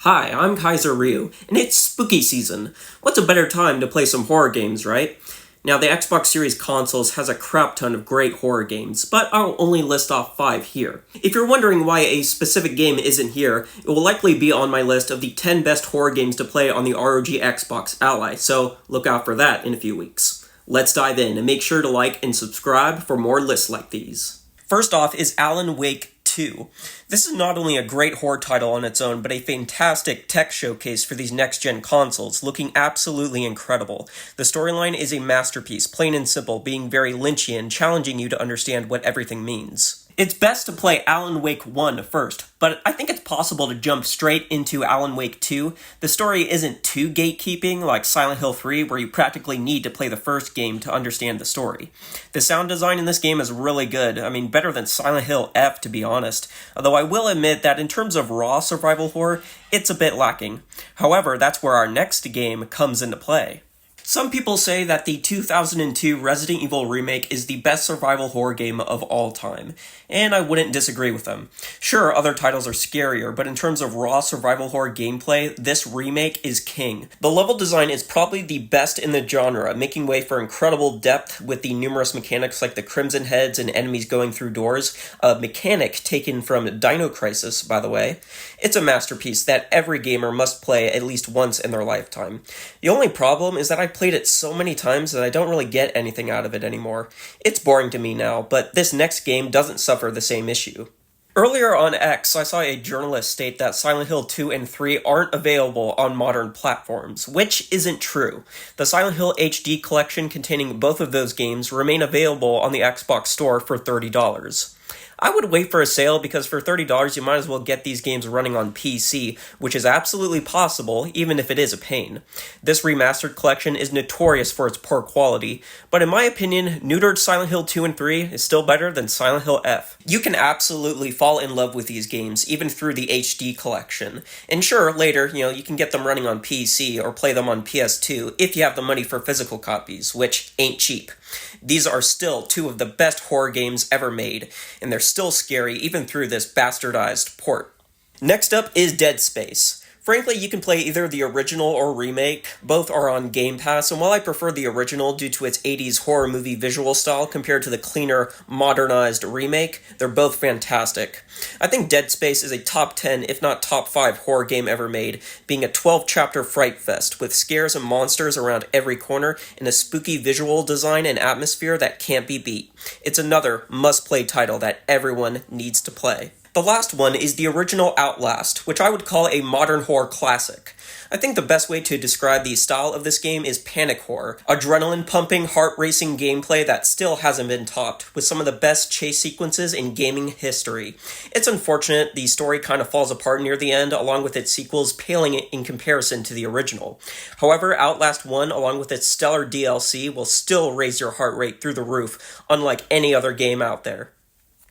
Hi, I'm Kaiser Ryu, and it's spooky season. What's a better time to play some horror games, right? Now, the Xbox Series consoles has a crap ton of great horror games, but I'll only list off 5 here. If you're wondering why a specific game isn't here, it will likely be on my list of the 10 best horror games to play on the ROG Xbox Ally, so look out for that in a few weeks. Let's dive in, and make sure to like and subscribe for more lists like these. First off is Alan Wake 2. This is not only a great horror title on its own, but a fantastic tech showcase for these next-gen consoles, looking absolutely incredible. The storyline is a masterpiece, plain and simple, being very Lynchian, challenging you to understand what everything means. It's best to play Alan Wake 1 first, but I think it's possible to jump straight into Alan Wake 2. The story isn't too gatekeeping like Silent Hill 3, where you practically need to play the first game to understand the story. The sound design in this game is really good, better than Silent Hill F, to be honest, although I will admit that in terms of raw survival horror, it's a bit lacking. However, that's where our next game comes into play. Some people say that the 2002 Resident Evil remake is the best survival horror game of all time, and I wouldn't disagree with them. Sure, other titles are scarier, but in terms of raw survival horror gameplay, this remake is king. The level design is probably the best in the genre, making way for incredible depth with the numerous mechanics like the Crimson Heads and enemies going through doors, a mechanic taken from Dino Crisis, by the way. It's a masterpiece that every gamer must play at least once in their lifetime. The only problem is that I played it so many times that I don't really get anything out of it anymore. It's boring to me now, but this next game doesn't suffer the same issue. Earlier on X, I saw a journalist state that Silent Hill 2 and 3 aren't available on modern platforms, which isn't true. The Silent Hill HD collection containing both of those games remain available on the Xbox Store for $30. I would wait for a sale because for $30 you might as well get these games running on PC, which is absolutely possible, even if it is a pain. This remastered collection is notorious for its poor quality, but in my opinion, neutered Silent Hill 2 and 3 is still better than Silent Hill F. You can absolutely fall in love with these games, even through the HD collection. And sure, later, you can get them running on PC or play them on PS2 if you have the money for physical copies, which ain't cheap. These are still two of the best horror games ever made, and they're still scary even through this bastardized port. Next up is Dead Space. Frankly, you can play either the original or remake. Both are on Game Pass, and while I prefer the original due to its 80s horror movie visual style compared to the cleaner, modernized remake, they're both fantastic. I think Dead Space is a top 10, if not top 5 horror game ever made, being a 12-chapter fright fest with scares and monsters around every corner and a spooky visual design and atmosphere that can't be beat. It's another must-play title that everyone needs to play. The last one is the original Outlast, which I would call a modern horror classic. I think the best way to describe the style of this game is panic horror, adrenaline-pumping, heart-racing gameplay that still hasn't been topped, with some of the best chase sequences in gaming history. It's unfortunate the story kind of falls apart near the end, along with its sequels paling in comparison to the original. However, Outlast 1, along with its stellar DLC, will still raise your heart rate through the roof, unlike any other game out there.